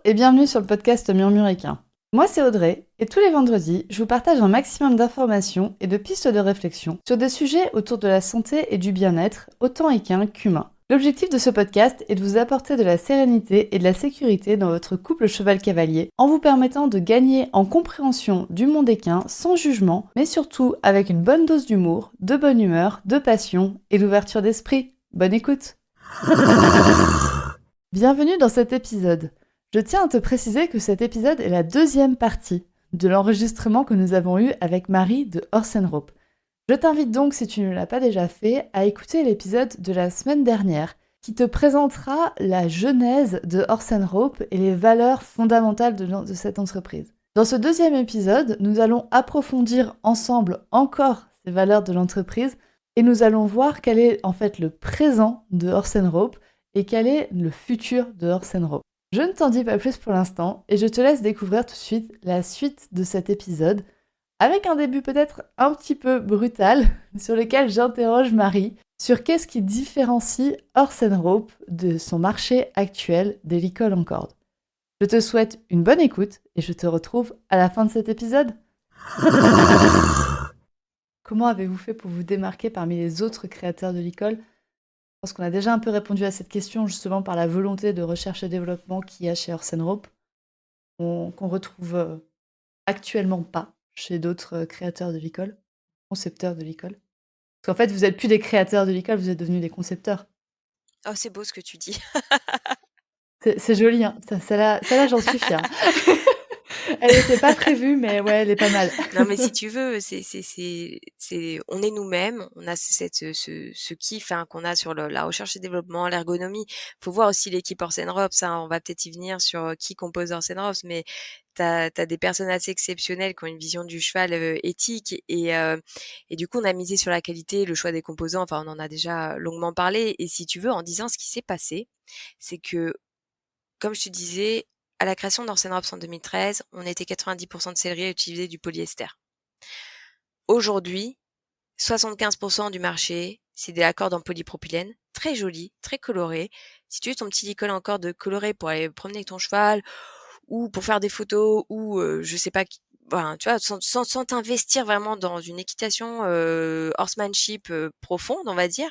et bienvenue sur le podcast Murmuréquin. Moi c'est Audrey et tous les vendredis, je vous partage un maximum d'informations et de pistes de réflexion sur des sujets autour de la santé et du bien-être, autant équin qu'humain. L'objectif de ce podcast est de vous apporter de la sérénité et de la sécurité dans votre couple cheval-cavalier en vous permettant de gagner en compréhension du monde équin sans jugement, mais surtout avec une bonne dose d'humour, de bonne humeur, de passion et d'ouverture d'esprit. Bonne écoute! Bienvenue dans cet épisode. Je tiens à te préciser que cet épisode est la deuxième partie de l'enregistrement que nous avons eu avec Marie de Horse & Rope. Je t'invite donc, si tu ne l'as pas déjà fait, à écouter l'épisode de la semaine dernière qui te présentera la genèse de Horse & Rope et les valeurs fondamentales de cette entreprise. Dans ce deuxième épisode, nous allons approfondir ensemble encore ces valeurs de l'entreprise et nous allons voir quel est en fait le présent de Horse & Rope et quel est le futur de Horse & Rope. Je ne t'en dis pas plus pour l'instant et je te laisse découvrir tout de suite la suite de cet épisode avec un début peut-être un petit peu brutal sur lequel j'interroge Marie sur qu'est-ce qui différencie Horse & Rope de son marché actuel des licoles en corde. Je te souhaite une bonne écoute et je te retrouve à la fin de cet épisode. Comment avez-vous fait pour vous démarquer parmi les autres créateurs de l'école ? Je pense qu'on a déjà un peu répondu à cette question justement par la volonté de recherche et développement qu'il y a chez Horse & Rope, qu'on retrouve actuellement pas chez d'autres créateurs de l'école, concepteurs de l'école. Parce qu'en fait, vous n'êtes plus des créateurs de l'école, vous êtes devenus des concepteurs. Oh, c'est beau ce que tu dis. C'est joli, hein. Celle-là, j'en suis fière. Elle n'était pas prévue, mais ouais, elle est pas mal. Non, mais si tu veux, on est nous-mêmes, on a ce kiff qu'on a sur la recherche et développement, l'ergonomie. Faut voir aussi l'équipe Horse & Rope, ça, on va peut-être y venir sur qui compose Horse & Rope, mais t'as des personnes assez exceptionnelles qui ont une vision du cheval éthique et du coup, on a misé sur la qualité, le choix des composants. Enfin, on en a déjà longuement parlé. Et si tu veux, en disant ce qui s'est passé, c'est que comme je te disais, à la création d'Orsen Rops en 2013, on était 90% de céleri à utiliser du polyester. Aujourd'hui, 75% du marché, c'est des accords en polypropylène, très jolis, très colorés. Si tu veux ton petit licol encore de coloré pour aller promener avec ton cheval, ou pour faire des photos, ou je sais pas, ben, tu vois, sans t'investir vraiment dans une équitation horsemanship profonde, on va dire,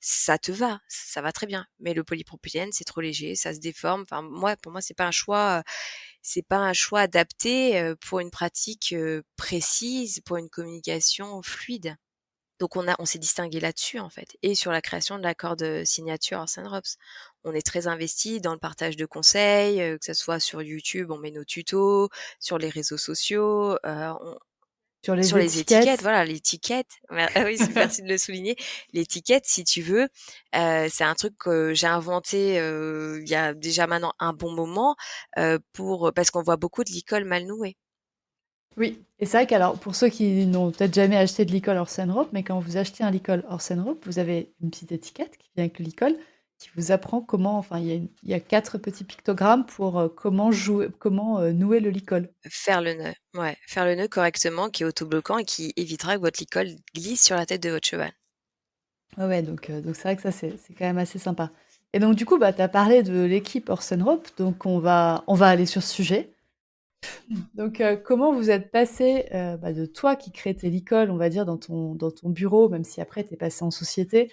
ça te va, ça va très bien. Mais le polypropylène, c'est trop léger, ça se déforme. Enfin, pour moi, c'est pas un choix adapté pour une pratique précise, pour une communication fluide. Donc on s'est distingué là-dessus en fait, et sur la création de l'accord de signature Horse & Rops. On est très investi dans le partage de conseils, que ça soit sur YouTube, on met nos tutos, sur les réseaux sociaux, Sur les sur les étiquettes, étiquettes. voilà, l'étiquette. Oui, merci de le souligner. L'étiquette, si tu veux, c'est un truc que j'ai inventé il y a déjà maintenant un bon moment parce qu'on voit beaucoup de licoles mal nouées. Oui, et c'est vrai qu'alors, pour ceux qui n'ont peut-être jamais acheté de licol Horse & Rope, mais quand vous achetez un licol Horse & Rope, vous avez une petite étiquette qui vient avec le licol, qui vous apprend comment, enfin, il y a 4 petits pictogrammes pour comment nouer le licol. Faire le nœud, ouais, faire le nœud correctement, qui est autobloquant et qui évitera que votre licol glisse sur la tête de votre cheval. Ouais, donc c'est vrai que ça, c'est quand même assez sympa. Et donc, du coup, bah, tu as parlé de l'équipe Horse & Rope, donc on va aller sur ce sujet. Donc, comment vous êtes passé bah, de toi qui crée tes licoles, on va dire, dans ton bureau, même si après, tu es passé en société,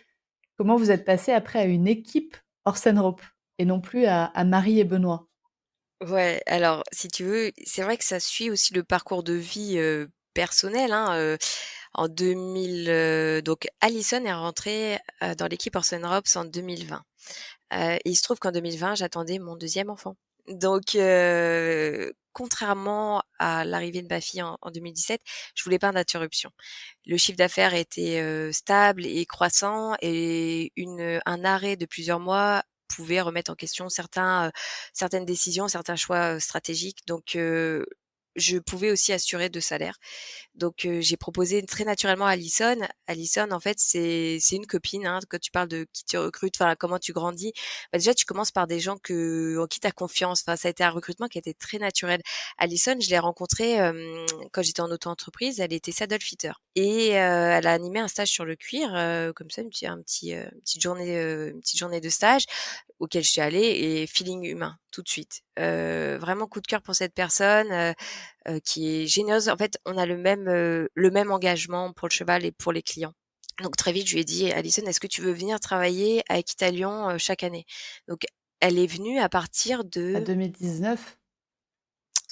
comment vous êtes passé après à une équipe Horse & Rope et non plus à Marie et Benoît? Ouais, alors si tu veux, c'est vrai que ça suit aussi le parcours de vie personnel, hein. En 2000, donc Alison est rentrée dans l'équipe Horse & Rops en 2020. Et il se trouve qu'en 2020, j'attendais mon deuxième enfant. Donc, contrairement à l'arrivée de ma fille en 2017, je voulais pas d'interruption. Le chiffre d'affaires était stable et croissant, et un arrêt de plusieurs mois pouvait remettre en question certaines décisions, certains choix stratégiques. Donc, je pouvais aussi assurer 2 salaires. Donc, j'ai proposé très naturellement à Alison. Alison, en fait, c'est une copine, hein. Quand tu parles de qui tu recrutes, enfin, comment tu grandis, bah, déjà, tu commences par des gens en qui tu as confiance. Enfin, ça a été un recrutement qui a été très naturel. Alison, je l'ai rencontrée quand j'étais en auto-entreprise. Elle était saddle fitter et elle a animé un stage sur le cuir, comme ça, une petite journée de stage auquel je suis allée et feeling humain tout de suite. Vraiment coup de cœur pour cette personne qui est généreuse. En fait, on a le même engagement pour le cheval et pour les clients. Donc très vite, je lui ai dit: «Alison, est-ce que tu veux venir travailler à Équitalion, chaque année?» Donc elle est venue à partir À de 2019?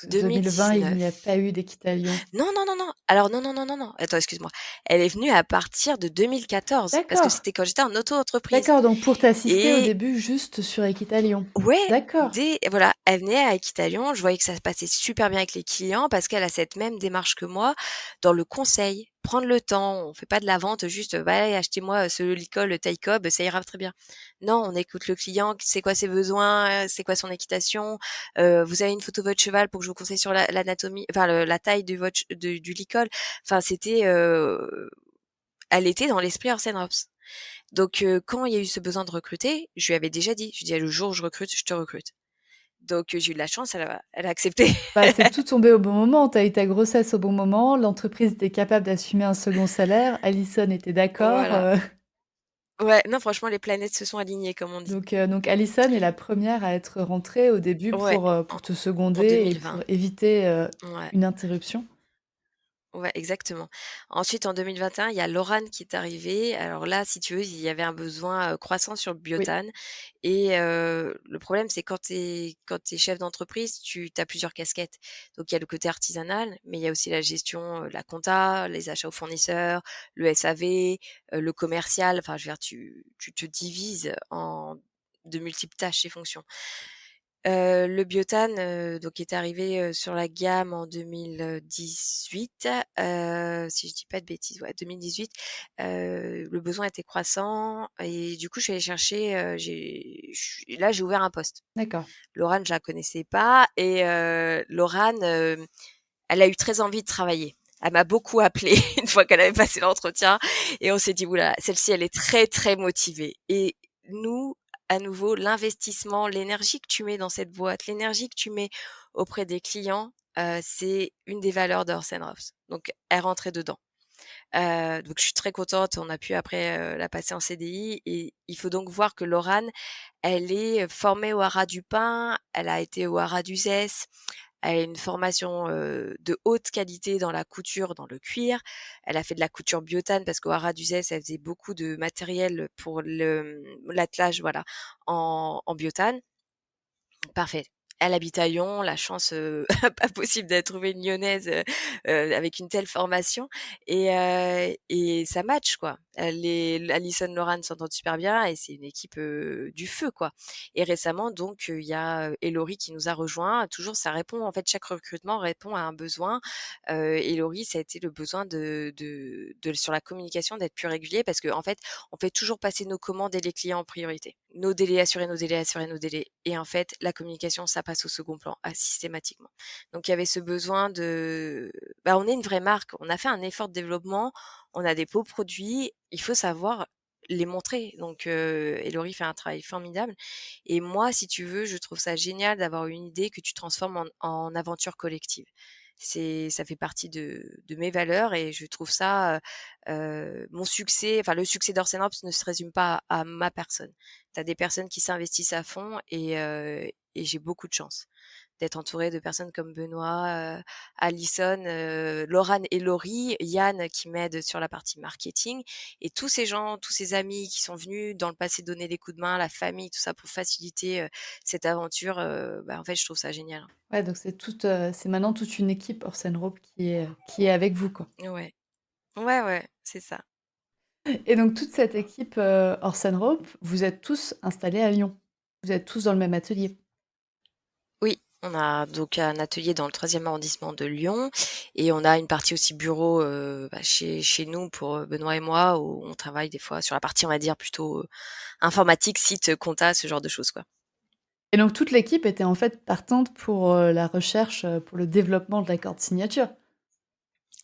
Parce que 2020, il 2019. n'y a pas eu d'Équitalion. Non, non, non, non. Alors non, non, non, non, non. Attends, excuse-moi. Elle est venue à partir de 2014 parce que D'accord, c'était quand j'étais en auto-entreprise d'accord, donc pour t'assister au et début juste sur Équitalion. ouais, D'accord. voilà, elle venait à Équitalion, je voyais que ça se passait super bien avec les clients parce qu'elle a cette même démarche que moi dans le conseil. Prendre le temps, on fait pas de la vente juste, «Va allez achetez-moi, ce Licol Taille Cobb, ça ira très bien». Non, on écoute le client, c'est quoi ses besoins, c'est quoi son équitation, vous avez une photo de votre cheval pour que je vous conseille sur l'anatomie, enfin la taille du Licol. Enfin c'était, elle était dans l'esprit Arsène Rops. Donc quand il y a eu ce besoin de recruter, je lui avais déjà dit, je lui ai dit: «Le jour où je recrute, je te recrute». Donc j'ai eu de la chance, elle a accepté. Bah, c'est tout tombé au bon moment. Tu as eu ta grossesse au bon moment, l'entreprise était capable d'assumer un second salaire, Alison était d'accord, Voilà. Ouais, non franchement les planètes se sont alignées comme on dit. donc Alison est la première à être rentrée au début Ouais, pour en te en seconder et 2020. pour éviter, Ouais. une interruption. Ouais, exactement. Ensuite, en 2021, il y a Lorane qui est arrivée. Alors là, si tu veux, il y avait un besoin, croissant sur le Oui, biotane et le problème, c'est quand tu es chef d'entreprise, tu as plusieurs casquettes. Donc il y a le côté artisanal, mais il y a aussi la gestion, la compta, les achats aux fournisseurs, le SAV, le commercial. Enfin, je veux dire, tu te divises en de multiples tâches et fonctions. Le biotane, donc est arrivé, sur la gamme en 2018, si je dis pas de bêtises, ouais 2018. Le besoin était croissant et du coup je suis allée chercher, j'ai ouvert un poste. d'accord. Laurane, je la connaissais pas et Laurane, elle a eu très envie de travailler. Elle m'a beaucoup appelée une fois qu'elle avait passé l'entretien et on s'est dit: «Ouh là là, celle-ci elle est très, très motivée» et nous, à nouveau, l'investissement, l'énergie que tu mets dans cette boîte, l'énergie que tu mets auprès des clients, c'est une des valeurs d'Orsen Roths. Donc elle rentrait dedans. Donc je suis très contente, on a pu après, la passer en CDI et il faut donc voir que Laurane, elle est formée au haras du Pin, elle a été au haras d'Uzès, elle a une formation, de haute qualité dans la couture, dans le cuir. Elle a fait de la couture biotane parce qu'au haras d'Uzès, elle faisait beaucoup de matériel pour l'attelage, voilà, en biotane. Parfait. Elle habite à Lyon, la chance, pas possible d'être trouvé une lyonnaise, avec une telle formation et ça match quoi. Alison Loran s'entendent super bien et c'est une équipe, du feu quoi et récemment donc, il y a, Elori qui nous a rejoint. Toujours ça répond en fait chaque recrutement répond à un besoin. Elori ça a été le besoin de sur la communication d'être plus régulier parce qu'en fait, on fait toujours passer nos commandes et les clients en priorité. Nos délais, assurer nos délais, assurer nos délais. Et en fait, la communication, ça passe au second plan, systématiquement. Donc il y avait ce besoin de, bah, on est une vraie marque. On a fait un effort de développement. On a des beaux produits. Il faut savoir les montrer. Donc, Elori fait un travail formidable. Et moi, si tu veux, je trouve ça génial d'avoir une idée que tu transformes en aventure collective. Ça fait partie de mes valeurs et je trouve ça, mon succès, enfin le succès d'Orsen Ops ne se résume pas à ma personne. Tu as des personnes qui s'investissent à fond et j'ai beaucoup de chance d'être entourée de personnes comme Benoît, Alison, Laurane et Laurie, Yann qui m'aide sur la partie marketing et tous ces gens, tous ces amis qui sont venus dans le passé donner des coups de main, la famille, tout ça pour faciliter, cette aventure, bah, en fait, je trouve ça génial. Ouais, donc c'est maintenant toute une équipe Orsen Rope qui est avec vous, quoi. Ouais. Ouais, ouais, c'est ça. Et donc toute cette équipe, Orsen Rope, vous êtes tous installés à Lyon? Vous êtes tous dans le même atelier? Oui, on a donc un atelier dans le 3e arrondissement de Lyon et on a une partie aussi bureau, bah, chez nous pour, Benoît et moi où on travaille des fois sur la partie, on va dire plutôt, informatique, site, compta, ce genre de choses, quoi. Et donc toute l'équipe était en fait partante pour, la recherche, pour le développement de l'accord de signature?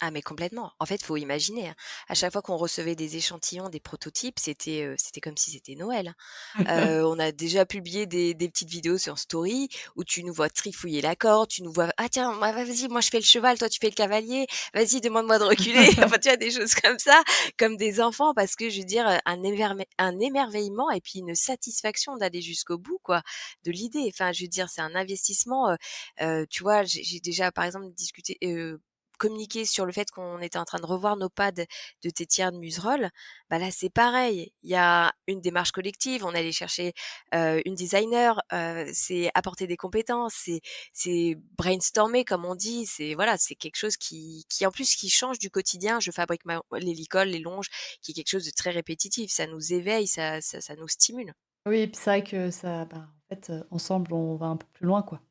Ah mais complètement. En fait, faut imaginer, hein, à chaque fois qu'on recevait des échantillons, des prototypes, c'était comme si c'était Noël, hein. On a déjà publié des petites vidéos sur Story où tu nous vois trifouiller la corde, tu nous vois: «Ah tiens, moi vas-y, moi je fais le cheval, toi tu fais le cavalier, vas-y demande-moi de reculer». Enfin, tu vois, des choses comme ça, comme des enfants parce que je veux dire, un émerveillement et puis une satisfaction d'aller jusqu'au bout quoi, de l'idée. Enfin, je veux dire, c'est un investissement, tu vois, j'ai déjà par exemple discuté, communiqué sur le fait qu'on était en train de revoir nos pads de tétière de muserolle, bah là c'est pareil. Il y a une démarche collective, on est allé chercher, une designer, c'est apporter des compétences, c'est brainstormer comme on dit, c'est voilà, c'est quelque chose qui en plus qui change du quotidien. Je fabrique ma les licoles, les longes, qui est quelque chose de très répétitif. Ça nous éveille, ça nous stimule. Oui et puis c'est vrai que ça bah, en fait, ensemble, on va un peu plus loin, quoi.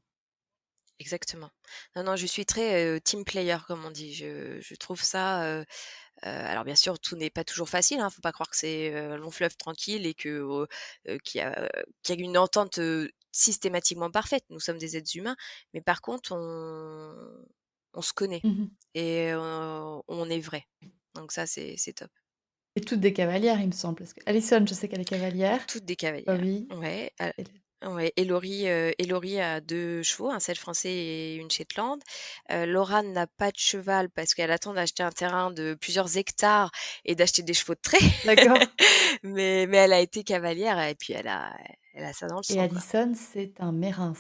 Exactement. Non, non, je suis très, team player comme on dit. Je trouve ça, alors bien sûr, tout n'est pas toujours facile, hein. Faut pas croire que c'est, un long fleuve tranquille et que, qu'il y a une entente, systématiquement parfaite. Nous sommes des êtres humains, mais par contre, on se connaît Mmh. et on est vrai. Donc ça, c'est top. Et toutes des cavalières, il me semble, parce qu'Alison, je sais qu'elle est cavalière. Toutes des cavalières. Bobby, Ouais, elle ouais, et Laurie a 2 chevaux, un selle français et une Shetland. Laura n'a pas de cheval parce qu'elle attend d'acheter un terrain de plusieurs hectares et d'acheter des chevaux de trait. d'accord. Mais elle a été cavalière et puis elle a ça dans le Et sang, quoi. Alison, c'est un Mérins.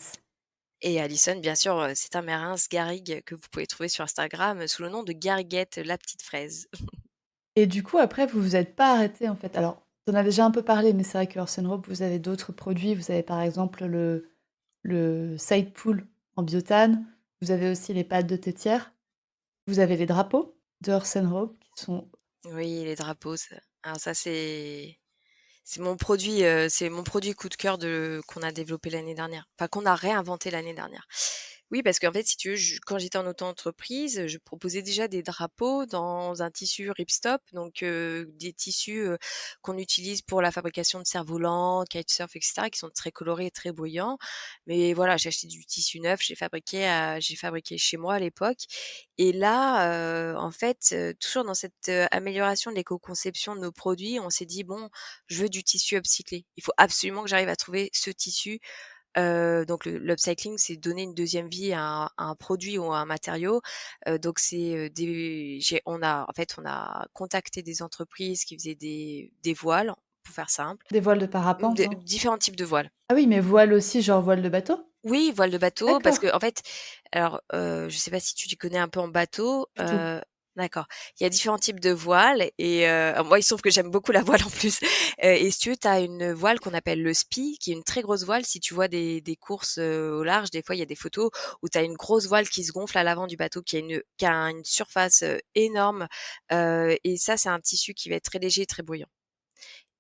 Et Alison, bien sûr, c'est un Mérins Garrigue que vous pouvez trouver sur Instagram, sous le nom de Garriguette la petite fraise. Et du coup, après, vous vous êtes pas arrêté en fait. Alors, tu en as déjà un peu parlé, mais c'est vrai que Horse Rope, vous avez d'autres produits. Vous avez par exemple le side pool en biotane. Vous avez aussi les pâtes de tétière. Vous avez les drapeaux de Horse Rope qui sont Oui, les drapeaux, ça alors ça c'est mon produit coup de cœur de qu'on a développé l'année dernière, enfin qu'on a réinventé l'année dernière. Oui, parce qu'en fait, si tu veux, quand j'étais en auto-entreprise, je proposais déjà des drapeaux dans un tissu ripstop, donc des tissus qu'on utilise pour la fabrication de cerfs-volants, kitesurf, etc., qui sont très colorés et très bruyants. Mais voilà, j'ai acheté du tissu neuf, j'ai fabriqué chez moi à l'époque. Et là, en fait, toujours dans cette amélioration de l'éco-conception de nos produits, on s'est dit bon, je veux du tissu upcyclé. Il faut absolument que j'arrive à trouver ce tissu. Donc l'upcycling, c'est donner une deuxième vie à un produit ou à un matériau. Donc c'est, on a contacté des entreprises qui faisaient des voiles, pour faire simple, des voiles de parapente, hein? différents types de voiles. Ah oui, mais voile aussi, genre voile de bateau? Oui, voile de bateau parce D'accord, que en fait, alors, je sais pas si tu t'y connais un peu en bateau, du tout. d'accord. Il y a différents types de voiles et moi, il se trouve que j'aime beaucoup la voile en plus, et si tu veux, tu as une voile qu'on appelle le spi, qui est une très grosse voile. Si tu vois des courses, au large, des fois, il y a des photos où tu as une grosse voile qui se gonfle à l'avant du bateau, qui a une surface, énorme, et ça, c'est un tissu qui va être très léger et très bruyant.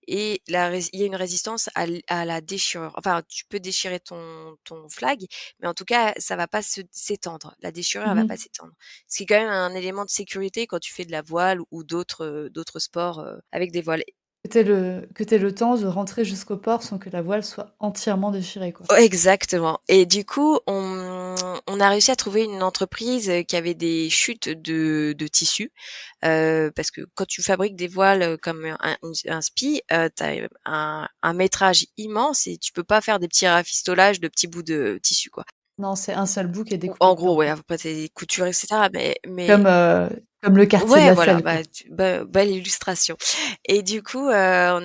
Et il y a une résistance à la déchirure. Enfin, tu peux déchirer ton flag, mais en tout cas, ça va pas s'étendre. La déchirure, elle va pas Mmh. s'étendre. Ce qui est quand même un élément de sécurité quand tu fais de la voile ou d'autres sports, avec des voiles. Que tu le temps de rentrer jusqu'au port sans que la voile soit entièrement déchirée, quoi. Oh, exactement. Et du coup, on a réussi à trouver une entreprise, qui avait des chutes de tissus, parce que quand tu fabriques des voiles, comme un spi, tu as un métrage immense et tu peux pas faire des petits rafistolages de petits bouts de tissu, quoi. Non, c'est un seul bout qui est Ou découpé en dedans, gros, ouais, quoi. après c'est des coutures et cetera, mais Comme, comme le quartier de ouais, la voilà, selle, bah, quoi. belle illustration. Et du coup, on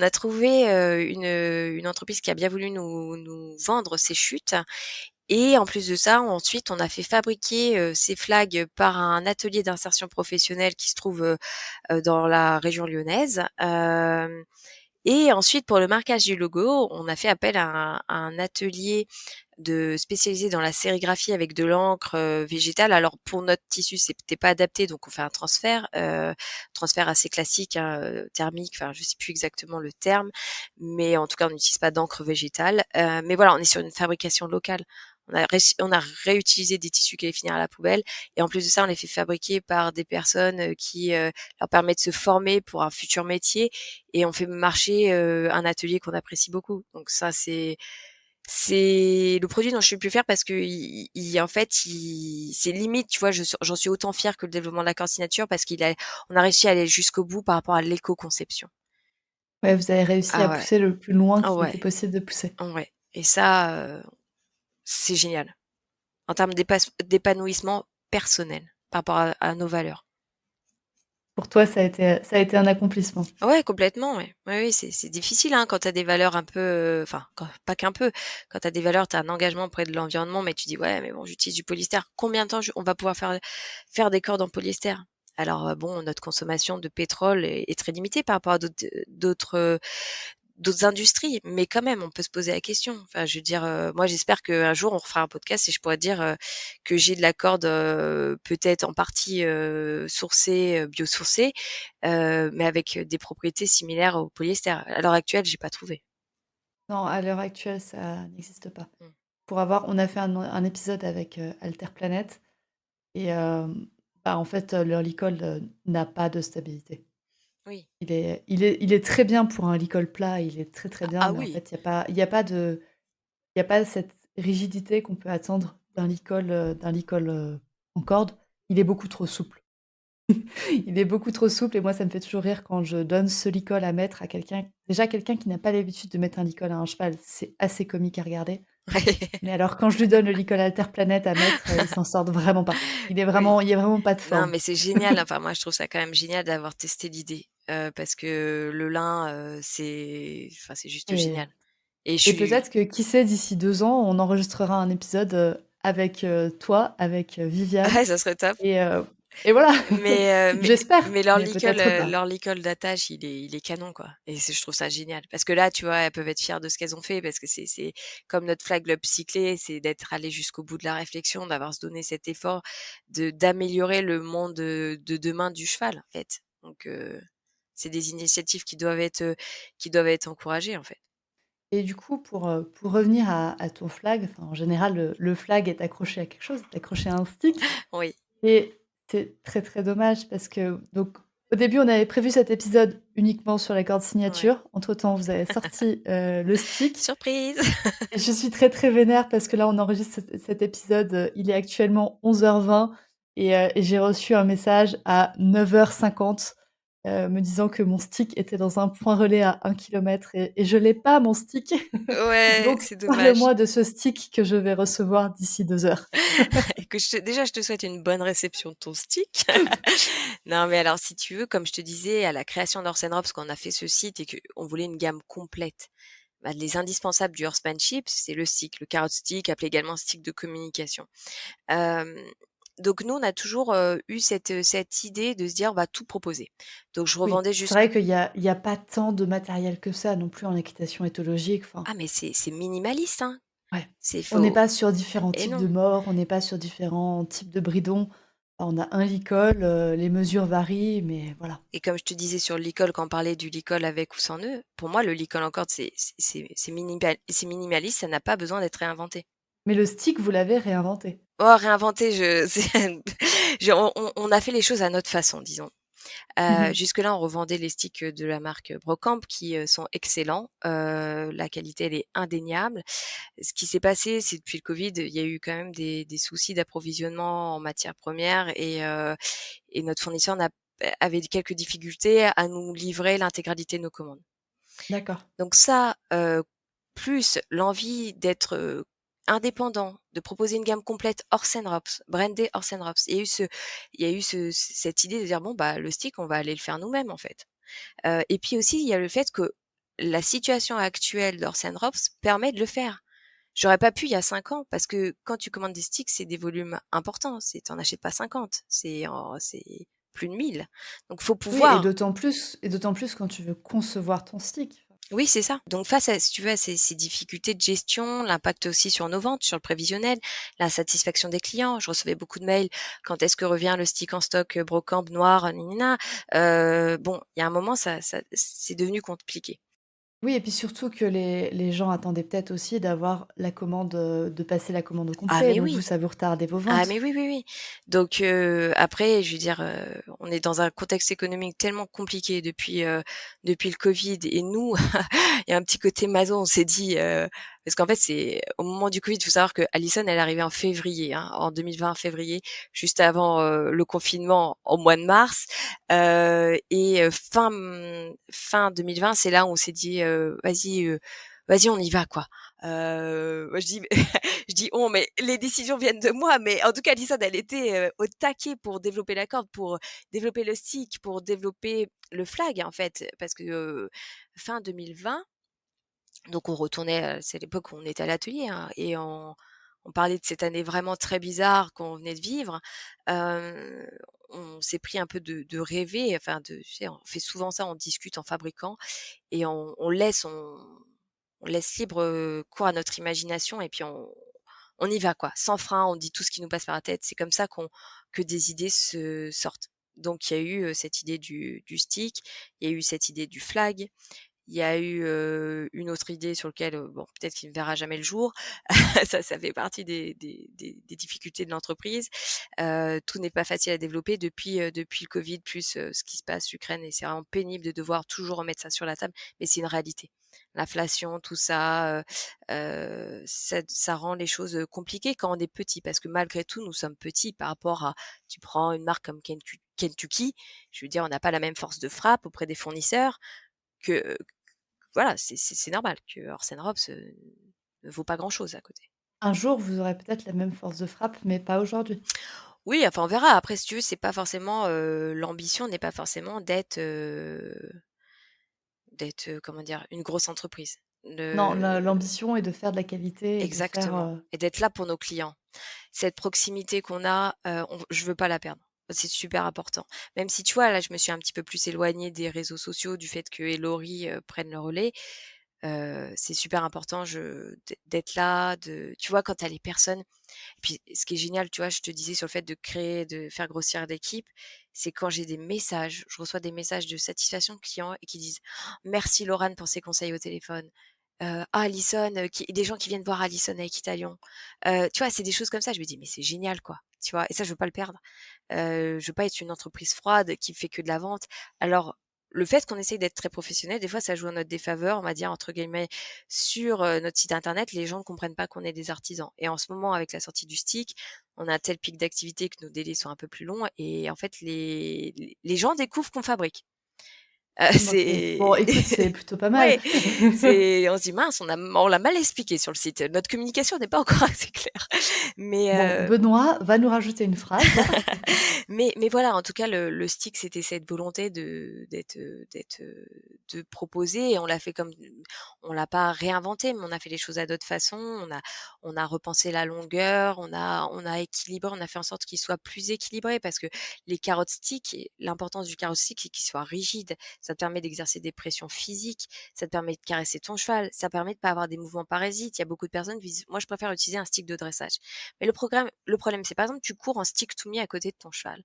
a trouvé, une entreprise qui a bien voulu nous vendre ces chutes. Et en plus de ça, ensuite, on a fait fabriquer, ces flags par un atelier d'insertion professionnelle qui se trouve, dans la région lyonnaise. Et ensuite, pour le marquage du logo, on a fait appel à un atelier spécialisé dans la sérigraphie avec de l'encre, végétale. Alors pour notre tissu, c'était pas adapté, donc on fait un transfert assez classique, hein, thermique, enfin je sais plus exactement le terme, mais en tout cas on n'utilise pas d'encre végétale. Mais voilà, on est sur une fabrication locale. On a réutilisé des tissus qui allaient finir à la poubelle et en plus de ça, on les fait fabriquer par des personnes, qui, leur permettent de se former pour un futur métier et on fait marcher, un atelier qu'on apprécie beaucoup. Donc ça, C'est le produit dont je suis le plus fière parce que en fait, c'est limite, tu vois, j'en suis autant fière que le développement de l'accord signature parce on a réussi à aller jusqu'au bout par rapport à l'éco-conception. Ouais, vous avez réussi à Ah ouais, pousser le plus loin ah qu'il ouais, était possible de pousser. ouais. Et ça, c'est génial. En termes d'épanouissement personnel par rapport à nos valeurs. Pour toi, ça a été un accomplissement. Ouais, complètement, ouais. Ouais, oui, c'est difficile, hein, quand tu as des valeurs un peu, enfin, pas qu'un peu. Quand tu as des valeurs, tu as un engagement auprès de l'environnement, mais tu dis: «Ouais, mais bon, j'utilise du polyester. Combien de temps on va pouvoir faire des cordes en polyester?» Alors, bon, notre consommation de pétrole est très limitée par rapport à d'autres industries, mais quand même, on peut se poser la question. Enfin, je veux dire, moi, j'espère qu'un jour, on refera un podcast et je pourrais dire que j'ai de la corde, peut-être en partie sourcée, biosourcée, mais avec des propriétés similaires au polyester. À l'heure actuelle, j'ai pas trouvé. Non, à l'heure actuelle, ça n'existe pas. Mm. On a fait un épisode avec Alter Planet et bah, en fait, leur licol n'a pas de stabilité. Oui. Il est très bien pour un licol plat, il est très très bien, Ah mais en oui. fait, il y a pas cette rigidité qu'on peut attendre d'un licol en corde. Il est beaucoup trop souple. Il est beaucoup trop souple et moi, ça me fait toujours rire quand je donne ce licol à mettre à quelqu'un. Déjà, quelqu'un qui n'a pas l'habitude de mettre un licol à un cheval, c'est assez comique à regarder. Mais alors, quand je lui donne le licol Alter Planet à mettre, il s'en sort vraiment pas. Oui. Il y a vraiment pas de Non, forme. mais c'est génial. Enfin, moi, je trouve ça quand même génial d'avoir testé l'idée, parce que le lin, enfin, c'est juste Et génial. Et je et suis peut-être que, qui sait, d'ici 2 ans, on enregistrera un épisode, avec, toi, avec, Viviane ouais, ça serait top. et heu et voilà. Mais, J'espère, mais mais peut-être pas. leur licol d'attache, il est canon, quoi. Et je trouve ça génial. Parce que là, tu vois, elles peuvent être fières de ce qu'elles ont fait parce que c'est comme notre flag Club Cyclé, c'est d'être allé jusqu'au bout de la réflexion, d'avoir se donné cet effort d'améliorer le monde de demain du cheval, en fait. Donc, c'est des initiatives qui doivent être encouragées, en fait. Et du coup, pour revenir à ton flag, enfin, en général, le flag est accroché à quelque chose, est accroché à un stick. Oui. Et c'est très, très dommage parce que donc au début, on avait prévu cet épisode uniquement sur la corde Ouais. signature. Entre-temps, vous avez sorti, le stick Surprise! et je suis très, très vénère parce que là, on enregistre cet épisode, il est actuellement 11h20 et j'ai reçu un message à 9h50, me disant que mon stick était dans un point relais à 1 km et je l'ai pas mon stick. Ouais, Donc c'est dommage. parle-moi de ce stick que je vais recevoir d'ici 2 heures. Et que déjà, je te souhaite une bonne réception de ton stick. Non, mais alors, si tu veux, comme je te disais, à la création d'Orsen Rops, quand on a fait ce site et qu'on voulait une gamme complète, bah, les indispensables du horsemanship, c'est le stick, le carrot stick, appelé également stick de communication. Euh, donc nous, on a toujours eu cette idée de se dire, on va tout proposer. Donc je Oui, revendais c'est juste. vrai qu'il y a pas tant de matériel que ça non plus en équitation éthologique, enfin, Ah, mais c'est minimaliste, hein. ouais. C'est On n'est faux. pas sur différents Et types non. de morts, on n'est pas sur différents types de bridons. On a un licol, les mesures varient, mais voilà. Et comme je te disais sur le licol, quand on parlait du licol avec ou sans nœud, pour moi, le licol en corde, c'est minimaliste, ça n'a pas besoin d'être réinventé. Mais le stick, vous l'avez réinventé. Oh, réinventer, on a fait les choses à notre façon, disons. Mmh. Jusque-là, on revendait les sticks de la marque Brocamp qui sont excellents. La qualité, elle est indéniable. Ce qui s'est passé, c'est depuis le Covid, il y a eu quand même des soucis d'approvisionnement en matières premières et notre fournisseur avait quelques difficultés à nous livrer l'intégralité de nos commandes. D'accord. Donc ça, plus l'envie d'être, indépendant, de proposer une gamme complète Orsen Rops, brandée Orsen Rops. Il y a eu cette idée de dire: «Bon, bah, le stick, on va aller le faire nous-mêmes, en fait». Et puis aussi, il y a le fait que la situation actuelle d'Orsen Rops permet de le faire. J'aurais pas pu il y a 5 ans parce que quand tu commandes des sticks, c'est des volumes importants. Tu en achètes pas 50, c'est plus de 1000. Donc faut Oui, et pouvoir. d'autant plus quand tu veux concevoir ton stick. Oui, c'est ça. Donc face à, si tu veux, à ces difficultés de gestion, l'impact aussi sur nos ventes, sur le prévisionnel, l'insatisfaction des clients. Je recevais beaucoup de mails. Quand est-ce que revient le stick en stock Brocamp noir, nina. Bon, il y a un moment, ça c'est devenu compliqué. Oui, et puis surtout que les gens attendaient peut-être aussi d'avoir la commande, de passer la commande au Ah complet, mais donc vous, oui, ça vous retardait vos ah mais ventes. oui, oui, oui. Donc après, je veux dire, on est dans un contexte économique tellement compliqué depuis le Covid et nous, il y a un petit côté maso, on s'est dit, Parce qu'en fait, c'est au moment du Covid, il faut savoir que Allison, elle est arrivée en février, hein, en 2020, février, juste avant le confinement, au mois de mars. Et fin 2020, c'est là où on s'est dit, vas-y, on y va, quoi. Moi, je dis, je dis on, mais les décisions viennent de moi. Mais en tout cas, Allison, elle était au taquet pour développer la corde, pour développer le stick, pour développer le flag, en fait, parce que fin 2020. Donc on retournait, c'est l'époque où on était à l'atelier, hein, et on parlait de cette année vraiment très bizarre qu'on venait de vivre. On s'est pris un peu de rêver, enfin tu sais, on fait souvent ça, on discute en fabriquant et on laisse libre, cours à notre imagination et puis on y va quoi, sans frein, on dit tout ce qui nous passe par la tête. C'est comme ça que des idées se sortent. Donc il y a eu, cette idée du stick, il y a eu cette idée du flag, il y a eu, une autre idée sur lequel, bon, peut-être qu'il ne verra jamais le jour. Ça fait partie des difficultés de l'entreprise. Tout n'est pas facile à développer depuis le Covid, plus, ce qui se passe Ukraine et c'est vraiment pénible de devoir toujours remettre ça sur la table, mais c'est une réalité. L'inflation, tout ça, ça rend les choses, compliquées quand on est petit parce que malgré tout, nous sommes petits par rapport à tu prends une marque comme Kentucky, je veux dire, on n'a pas la même force de frappe auprès des fournisseurs que voilà, c'est normal que Orsen Rops, ne vaut pas grand-chose à côté. Un jour, vous aurez peut-être la même force de frappe, mais pas aujourd'hui. Oui, enfin, on verra. Après, si tu veux, c'est pas forcément, l'ambition n'est pas forcément d'être, comment dire? Une grosse entreprise. Non, Le l'ambition est de faire de la qualité et de faire, Exactement et d'être là pour nos clients. Cette proximité qu'on a, je veux pas la perdre. C'est super important. Même si, tu vois, là, je me suis un petit peu plus éloignée des réseaux sociaux, du fait que Laurie, prenne le relais. C'est super important d'être là, tu vois, quand tu as les personnes et puis ce qui est génial, tu vois, je te disais sur le fait de créer, de faire grossir l'équipe, c'est quand j'ai des messages, je reçois des messages de satisfaction de clients et qui disent: «Merci Laurane pour ses conseils au téléphone». «Ah Alison», des gens qui viennent voir Alison avec Italion. Tu vois, c'est des choses comme ça, je me dis: «Mais c'est génial, quoi», tu vois? Et ça, je veux pas le perdre. Je veux pas être une entreprise froide qui fait que de la vente. Alors, le fait qu'on essaye d'être très professionnel, des fois, ça joue en notre défaveur, on va dire, entre guillemets, sur, notre site internet, les gens ne comprennent pas qu'on est des artisans et en ce moment, avec la sortie du stick, on a un tel pic d'activité que nos délais sont un peu plus longs et en fait, les gens découvrent qu'on fabrique. OK. Bon, C'est écoute, c'est plutôt pas mal. ouais, on se dit: «Mince, on l'a mal expliqué sur le site. Notre communication n'est pas encore assez claire». Mais Bon, Benoît va nous rajouter une phrase. mais voilà, en tout cas, le stick, c'était cette volonté de proposer et on l'a fait comme on l'a pas réinventé, mais on a fait les choses à d'autres façons. On a repensé la longueur, on a équilibré, on a fait en sorte qu'il soit plus équilibré parce que les carottes stick, l'importance du carotte stick, c'est qu'il soit rigide. Ça te permet d'exercer des pressions physiques, ça te permet de caresser ton cheval, ça permet de pas avoir des mouvements parasites. Il y a beaucoup de personnes qui disent: «Moi, je préfère utiliser un stick de dressage». Mais le problème, c'est par exemple, tu cours en stick to me à côté de ton cheval.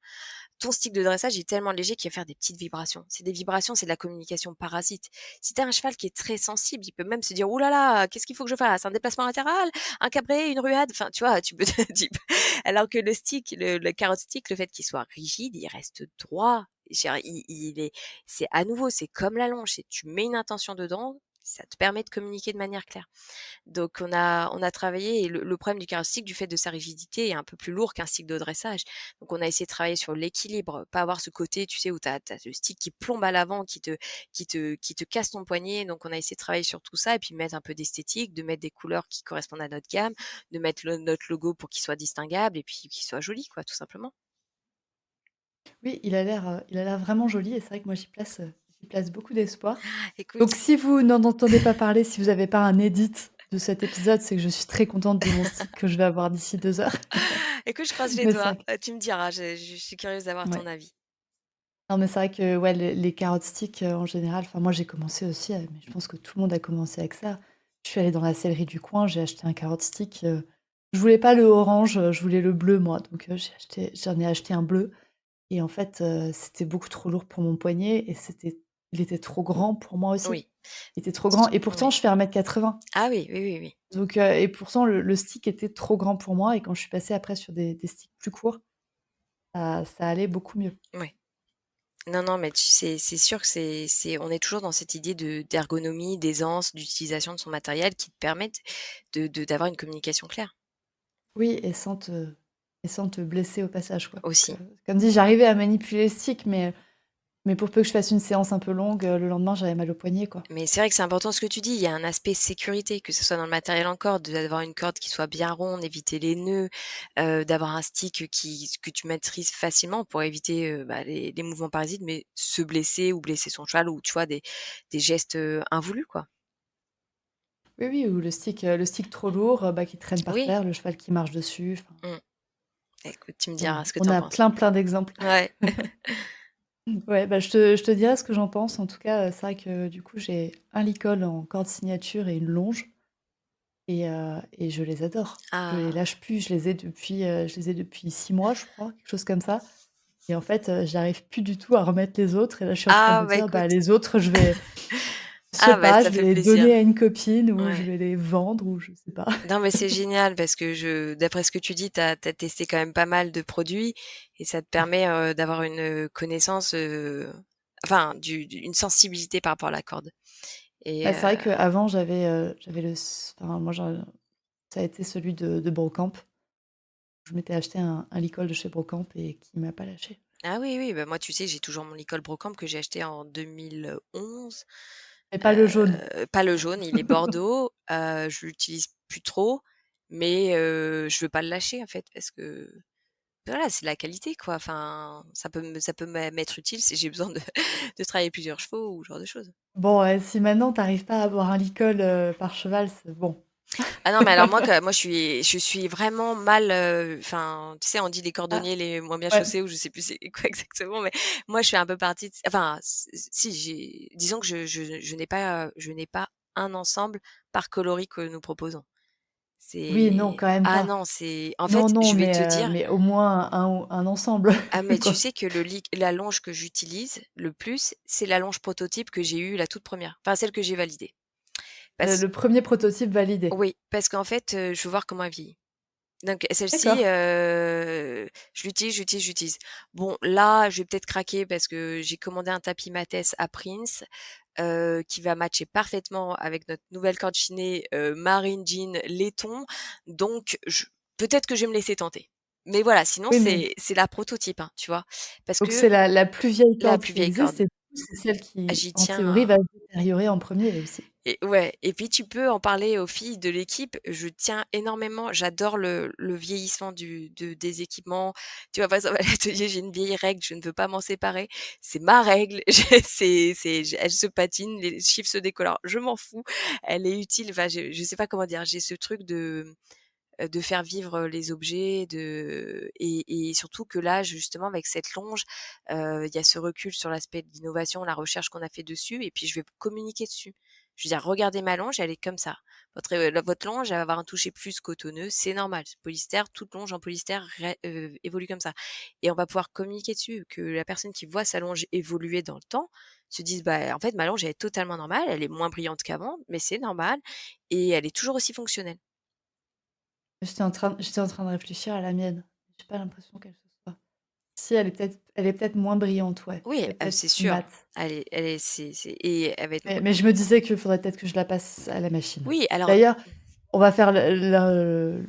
Ton stick de dressage est tellement léger qu'il va faire des petites vibrations. C'est des vibrations, c'est de la communication parasite. Si tu as un cheval qui est très sensible, il peut même se dire: «Ouh là là, qu'est-ce qu'il faut que je fasse? Un déplacement latéral? Un cabré? Une ruade?» Enfin, tu vois, tu peux alors que le stick, le carrot stick, le fait qu'il soit rigide, il reste droit. C'est à nouveau, c'est comme la longe, c'est tu mets une intention dedans, ça te permet de communiquer de manière claire. Donc on a travaillé et le problème du carrot stick, du fait de sa rigidité, est un peu plus lourd qu'un stick de dressage. Donc on a essayé de travailler sur l'équilibre, pas avoir ce côté, tu sais, où tu as le stick qui plombe à l'avant, qui te casse ton poignet. Donc on a essayé de travailler sur tout ça et puis mettre un peu d'esthétique, de mettre des couleurs qui correspondent à notre gamme, de mettre notre logo pour qu'il soit distinguable et puis qu'il soit joli, quoi, tout simplement. Oui, il a l'air vraiment joli et c'est vrai que moi j'y place beaucoup d'espoir. Écoute, Donc si vous n'en entendez pas parler, si vous avez pas un edit de cet épisode, c'est que je suis très contente de mon stick que je vais avoir d'ici 2 heures. écoute, je croise les Mais c'est doigts. vrai que Tu me diras, je suis curieuse d'avoir ton ouais. avis. Non, mais c'est vrai que, ouais, les carottes sticks, en général, enfin moi j'ai commencé aussi, mais je pense que tout le monde a commencé avec ça. Je suis allée dans la sellerie du coin, j'ai acheté un carotte stick, je voulais pas le orange, je voulais le bleu moi, donc j'en ai acheté un bleu et en fait, c'était beaucoup trop lourd pour mon poignet et il était trop grand pour moi aussi. Oui. Il était trop grand et pourtant Oui. je fais 1,80 m. Ah oui, oui, oui, oui. Donc et pourtant le stick était trop grand pour moi et quand je suis passée après sur des sticks plus courts, ça allait beaucoup mieux. Oui. Non, non, mais c'est sûr que on est toujours dans cette idée d'ergonomie, d'aisance, d'utilisation de son matériel qui te permettent d'avoir une communication claire Oui, et sans te blesser au passage, quoi. Parce que, aussi. comme dit, j'arrivais à manipuler le stick, mais pour peu que je fasse une séance un peu longue, le lendemain, j'avais mal au poignet, quoi. Mais c'est vrai que c'est important ce que tu dis. Il y a un aspect sécurité, que ce soit dans le matériel en corde, d'avoir une corde qui soit bien ronde, éviter les nœuds, d'avoir un stick que tu maîtrises facilement pour éviter les mouvements parasites, mais se blesser ou blesser son cheval ou tu vois des gestes invoulus quoi. Oui, oui, ou le stick trop lourd, bah, qui traîne par Oui. terre, le cheval qui marche dessus, enfin, Mm. Écoute, tu me on diras a ce que on t'en a penses. plein, plein d'exemples. Ouais. Ouais, bah, je te dirai ce que j'en pense. En tout cas, c'est vrai que, du coup, j'ai un licol en corde signature et une longe et je les adore. Je les Ah, lâche plus, je les ai depuis 6 mois, je crois, quelque chose comme ça et en fait, j'arrive plus du tout à remettre les autres et là, je suis en train de ah me bah dire: «Bah, écoute. les autres, je sais Ah bah pas, ça je vais fait les plaisir. donner à une copine ou je Ouais. vais les vendre» ou je sais pas. Non, mais c'est génial parce que d'après ce que tu dis, t'as testé quand même pas mal de produits et ça te permet d'avoir une connaissance, enfin, une sensibilité par rapport à la corde. Et Bah, c'est vrai qu'avant, j'avais enfin, moi, ça a été celui de Brocamp. Je m'étais acheté un licol de chez Brocamp et qui m'a pas lâché. ah oui, oui, bah moi, tu sais, j'ai toujours mon Nicole Brocamp que j'ai acheté en 2011. Mais pas le jaune. Pas le jaune, il est bordeaux. Je l'utilise plus trop, mais je veux pas le lâcher en fait parce que voilà, c'est de la qualité quoi. Enfin, ça peut m'être utile si j'ai besoin de de travailler plusieurs chevaux ou ce genre de choses. Bon, si maintenant tu arrives pas à avoir un licol, par cheval, c'est bon. Ah non, mais alors moi je suis vraiment mal, enfin, tu sais, on dit les Ah, cordonniers les moins bien ouais. chaussés ou je sais plus c'est quoi exactement, mais moi je suis un peu partie de enfin, si disons que je n'ai pas un ensemble par coloris que nous proposons. Oui, non, C'est quand même ah pas. non, c'est en Non, fait, non, je vais te dire, mais au moins un ensemble, ah mais tu quoi. sais que la longe que j'utilise le plus, c'est la longe prototype que j'ai eue la toute première, enfin celle que j'ai validée. Le Parce 1er prototype validé. oui, parce qu'en fait, je veux voir comment elle vieillit. Donc celle-ci, D'accord. j'utilise. Bon là, je vais peut-être craquer parce que j'ai commandé un tapis Mathès à Prince, qui va matcher parfaitement avec notre nouvelle corde chinée, marine jean laiton. Donc peut-être que je vais me laisser tenter. Mais voilà, sinon Oui, mais c'est la prototype, hein, tu vois? Parce donc que c'est la plus vieille la corde plus qui vieille existe corde, et du coup, c'est celle qui, j'y en théorie, tiens. va se détériorer en premier aussi. Et ouais, et puis tu peux en parler aux filles de l'équipe. Je tiens énormément, j'adore le vieillissement des équipements. Tu vois, par exemple, à l'atelier, j'ai une vieille règle, je ne veux pas m'en séparer. C'est ma règle. Elle se patine, les chiffres se décolorent. Je m'en fous. Elle est utile. Enfin, je sais pas comment dire. J'ai ce truc de faire vivre les objets, et surtout que là, justement, avec cette longe, il y a ce recul sur l'aspect de l'innovation, la recherche qu'on a fait dessus, et puis je vais communiquer dessus. Je veux dire, regardez ma longe, elle est comme ça. Votre longe, elle va avoir un toucher plus cotonneux, c'est normal. C'est polystère, toute longe en polystère évolue comme ça. Et on va pouvoir communiquer dessus, que la personne qui voit sa longe évoluer dans le temps se dise, bah, en fait, ma longe, elle est totalement normale, elle est moins brillante qu'avant, mais c'est normal, et elle est toujours aussi fonctionnelle. J'étais en train de réfléchir à la mienne. J'ai pas l'impression qu'elle se soit. Si, elle est peut-être moins brillante, ouais. Oui, Elle est peut-être c'est plus sûr. mate. Elle est et elle va être Mais je me disais qu'il faudrait peut-être que je la passe à la machine. oui, alors D'ailleurs, on va faire le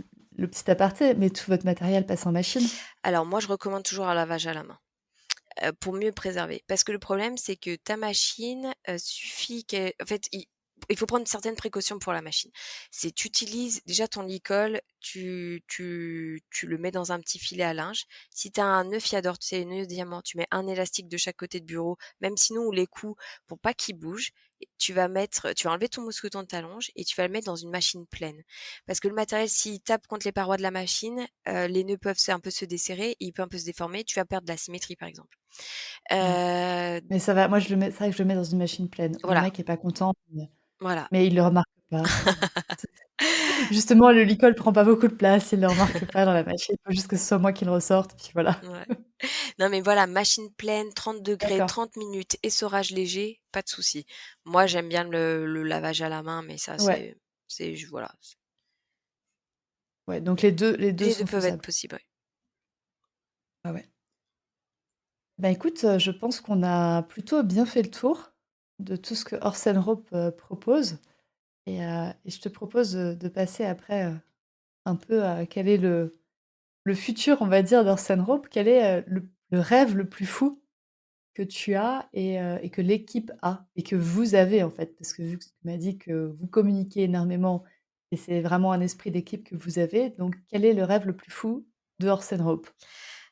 petit aparté, mais tout votre matériel passe en machine? moi, je recommande toujours un lavage à la main, pour mieux préserver. Parce que le problème, c'est que ta machine, suffit qu'elle en fait, il faut prendre certaines précautions pour la machine. C'est tu utilises déjà ton licol, tu le mets dans un petit filet à linge. Si tu as un nœud Fiador, tu sais, un nœud diamant, tu mets un élastique de chaque côté de bureau, même sinon on les coud pour pas qu'ils bougent. Et tu vas enlever ton mousqueton de ta longe et tu vas le mettre dans une machine pleine. Parce que le matériel, s'il tape contre les parois de la machine, les nœuds peuvent un peu se desserrer, et il peut un peu se déformer, tu vas perdre de la symétrie, par exemple. Ouais. Heu, Mais ça va, moi c'est vrai que je le mets dans une machine pleine. Mon voilà, mec est pas content, voilà. mais il le remarque pas. Justement, le licol prend pas beaucoup de place, il le remarque pas dans la machine. Il faut juste que ce soit moi qui le ressorte, puis voilà. Ouais. Non, mais voilà, machine pleine, 30 degrés, D'accord. 30 minutes, essorage léger, pas de souci. Moi, j'aime bien le lavage à la main, mais ça, Ouais, voilà. ouais, donc les 2 Les 2 sont peuvent être faisables. possibles, ouais. Ah ouais. Bah, écoute, je pense qu'on a plutôt bien fait le tour de tout ce que Orsen Rope, propose et je te propose, de passer après, un peu à quel est le futur, on va dire, d'Orsen Rope. Quel est, le rêve le plus fou que tu as et que l'équipe a et que vous avez, en fait? Parce que vu que tu m'as dit que vous communiquez énormément et c'est vraiment un esprit d'équipe que vous avez, donc quel est le rêve le plus fou de Orsen Rope?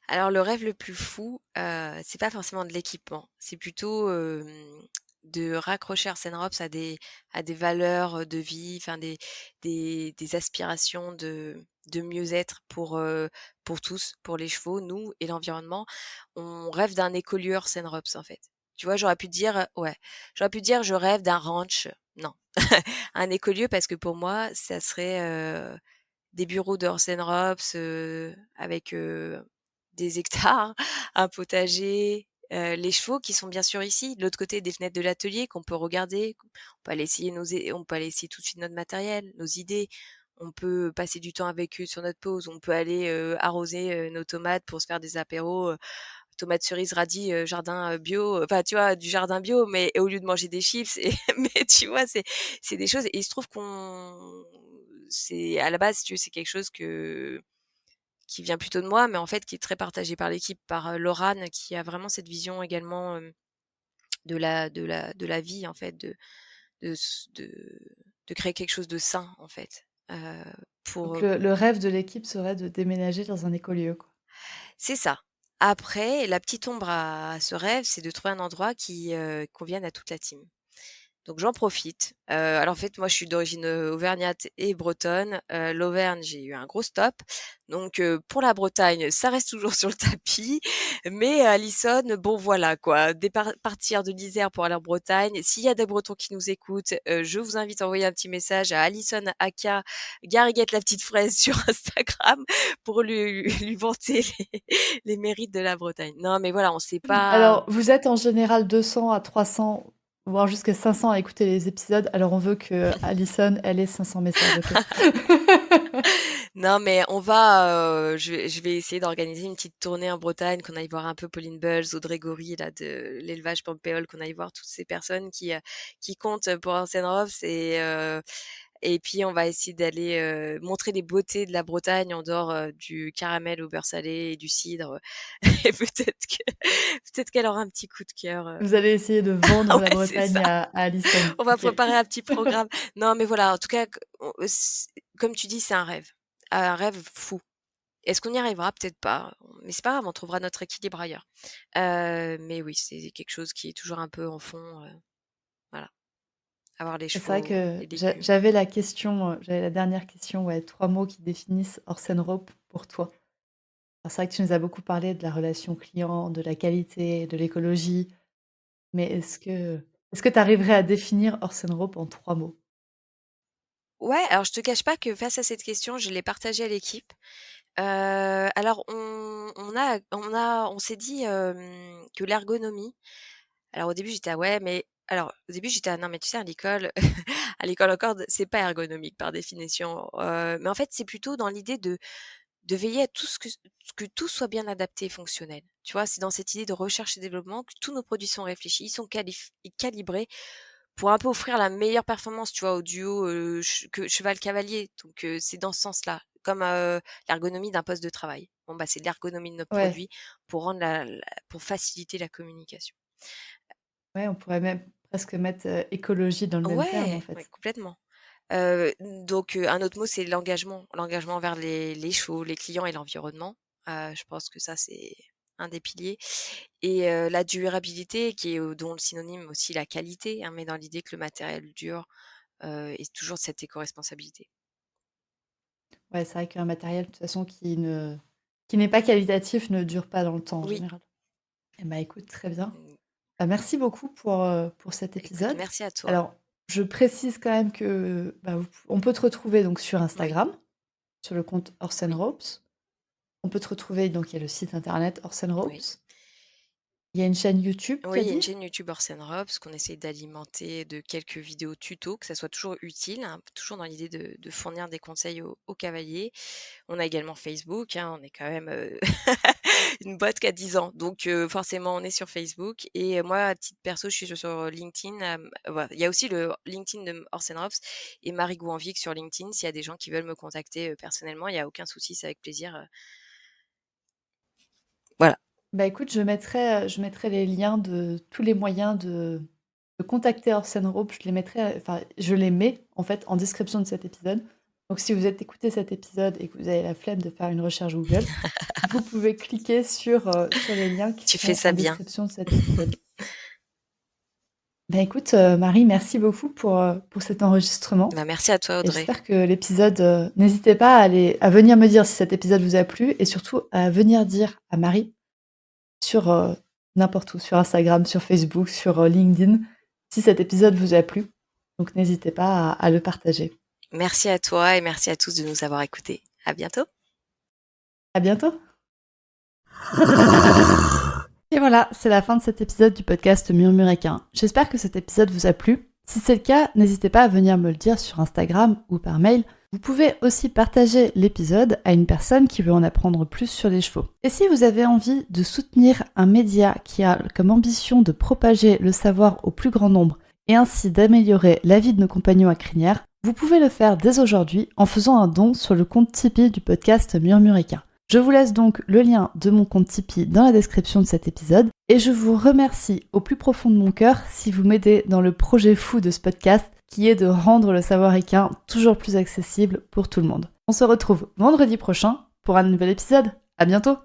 Alors le rêve le plus fou, c'est pas forcément de l'équipement, c'est plutôt, de raccrocher Arsène Rops à des valeurs, de vie, enfin des aspirations de mieux-être pour tous, pour les chevaux, nous et l'environnement. On rêve d'un écolieu Arsène Rops, en fait. Tu vois, j'aurais pu dire, ouais, j'aurais pu dire: «Je rêve d'un ranch». Non, un écolieu parce que pour moi, ça serait, des bureaux de Horsen Rops, avec, des hectares, un potager, les chevaux qui sont bien sûr ici, de l'autre côté des fenêtres de l'atelier qu'on peut regarder, on peut aller essayer tout de suite notre matériel, nos idées. On peut passer du temps avec eux sur notre pause. On peut aller, arroser, nos tomates pour se faire des apéros, tomates cerises, radis, jardin, bio, enfin tu vois? Du jardin bio, mais au lieu de manger des chips et mais tu vois? C'est des choses et il se trouve qu'on c'est à la base, si tu veux, c'est quelque chose qui vient plutôt de moi, mais en fait qui est très partagé par l'équipe, par, Laurane qui a vraiment cette vision également, de la vie en fait, de s de créer quelque chose de sain en fait, pour, Donc le rêve de l'équipe serait de déménager dans un écolieu, quoi. c'est ça. Après, la petite ombre à ce rêve, c'est de trouver un endroit qui, convienne à toute la team. Donc j'en profite. Alors en fait, moi je suis d'origine, auvergnate et bretonne. L'Auvergne, j'ai eu un gros stop. Donc pour la Bretagne, ça reste toujours sur le tapis. Mais Alison, bon voilà quoi, partir de l'Isère pour aller en Bretagne. S'il y a des Bretons qui nous écoutent, je vous invite à envoyer un petit message à Alison aka Gariguette la petite fraise sur Instagram pour lui vanter les mérites de la Bretagne. Non mais voilà, on sait pas. Alors, vous êtes en général 200 à 300, voire jusqu'à 500 à écouter les épisodes, alors on veut que Alison elle ait 500 messages, OK? Non, mais je vais essayer d'organiser une petite tournée en Bretagne, qu'on aille voir un peu Pauline Buls, Audrey Gory, là, de l'élevage Pampéol, qu'on aille voir toutes ces personnes qui comptent pour Arsène Rops et puis on va essayer d'aller, montrer les beautés de la Bretagne en dehors, du caramel au beurre salé et du cidre, et peut-être qu'elle aura un petit coup de cœur, Vous allez essayer de ah vendre la ouais, c'est Bretagne ça. à Alison. On va OK. préparer un petit programme. Non, mais voilà, en tout cas, comme tu dis, c'est un rêve fou. Est-ce qu'on y arrivera? Peut-être pas, mais c'est pas grave, on trouvera notre équilibre ailleurs. Mais oui, c'est quelque chose qui est toujours un peu en fond, voilà, avoir les Et c'est vrai chevaux, que les légumes. j'avais la question, j'avais la dernière question, ouais, 3 mots qui définissent Orsen Rope pour toi. Alors c'est vrai que tu nous as beaucoup parlé de la relation client, de la qualité, de l'écologie, mais est-ce que tu arriverais à définir Orsen Rope en 3 mots? Ouais, alors je te cache pas que face à cette question, je l'ai partagée à l'équipe. Alors on s'est dit, que l'ergonomie. Alors au début j'étais: «Ah ouais, mais» alors au début j'étais: «Ah non mais tu sais à l'école à l'école encore c'est pas ergonomique par définition». Mais en fait c'est plutôt dans l'idée de veiller à tout que tout soit bien adapté et fonctionnel. Tu vois? C'est dans cette idée de recherche et développement que tous nos produits sont réfléchis, ils sont calibrés pour un peu offrir la meilleure performance, tu vois? Au duo, cheval cavalier. Donc c'est dans ce sens-là, comme, l'ergonomie d'un poste de travail. Bon, bah, c'est l'ergonomie de notre Ouais, produit pour faciliter la communication. ouais, on pourrait même presque mettre, écologie dans le même terme, en Ouais, ouais, fait. complètement. Donc un autre mot, c'est l'engagement envers les chevaux, les clients et l'environnement. Je pense que ça, c'est un des piliers et la durabilité qui est, dont le synonyme aussi la qualité, hein, mais dans l'idée que le matériel dure, et toujours cette éco-responsabilité. Ouais, c'est vrai qu'un matériel, de toute façon, qui n'est pas qualitatif ne dure pas dans le temps, en Oui, général. Eh bah, écoute, très bien. mmh, Bah, merci beaucoup pour cet écoute, épisode. merci à toi. Alors, je précise quand même que, bah, on peut te retrouver donc sur Oui, Instagram, sur le compte Orsen oui, Ropes. On peut te retrouver donc il y a le site internet Orsen oui. Ropes. Il y a une chaîne YouTube, tu Oui, as il y a une dit? chaîne YouTube Orsen Rops qu'on essaye d'alimenter de quelques vidéos tutos, que ça soit toujours utile, hein, toujours dans l'idée de fournir des conseils aux cavaliers. On a également Facebook, hein, on est quand même, une boîte qui a 10 ans, donc forcément on est sur Facebook et moi à titre perso, je suis sur LinkedIn, voilà. Il y a aussi le LinkedIn de Orsen Rops et Marie Gouanvic sur LinkedIn. S'il y a des gens qui veulent me contacter, personnellement, il y a aucun souci, c'est avec plaisir, voilà. Bah, écoute, je mettrai les liens de tous les moyens de contacter Orsen Rope. Je les mettrai, enfin, je les mets, en fait, en description de cet épisode. Donc si vous êtes écouté cet épisode et que vous avez la flemme de faire une recherche Google, vous pouvez cliquer sur les liens qui Tu fais sont ça en bien. description de cet épisode. Bah, écoute, Marie, merci beaucoup pour cet enregistrement Bah, merci à toi et Audrey. j'espère que l'épisode, n'hésitez pas à venir me dire si cet épisode vous a plu et surtout à venir dire à Marie sur, n'importe où, sur Instagram, sur Facebook, sur, LinkedIn, si cet épisode vous a plu. Donc n'hésitez pas à le partager. Merci à toi et merci à tous de nous avoir écoutés. À bientôt. À bientôt. Et voilà, c'est la fin de cet épisode du podcast Murmuréquin. J'espère que cet épisode vous a plu. Si c'est le cas, n'hésitez pas à venir me le dire sur Instagram ou par mail. Vous pouvez aussi partager l'épisode à une personne qui veut en apprendre plus sur les chevaux. Et si vous avez envie de soutenir un média qui a comme ambition de propager le savoir au plus grand nombre et ainsi d'améliorer la vie de nos compagnons à crinière, vous pouvez le faire dès aujourd'hui en faisant un don sur le compte Tipeee du podcast Murmuréquin. Je vous laisse donc le lien de mon compte Tipeee dans la description de cet épisode et je vous remercie au plus profond de mon cœur si vous m'aidez dans le projet fou de ce podcast qui est de rendre le savoir équin toujours plus accessible pour tout le monde. On se retrouve vendredi prochain pour un nouvel épisode. À bientôt!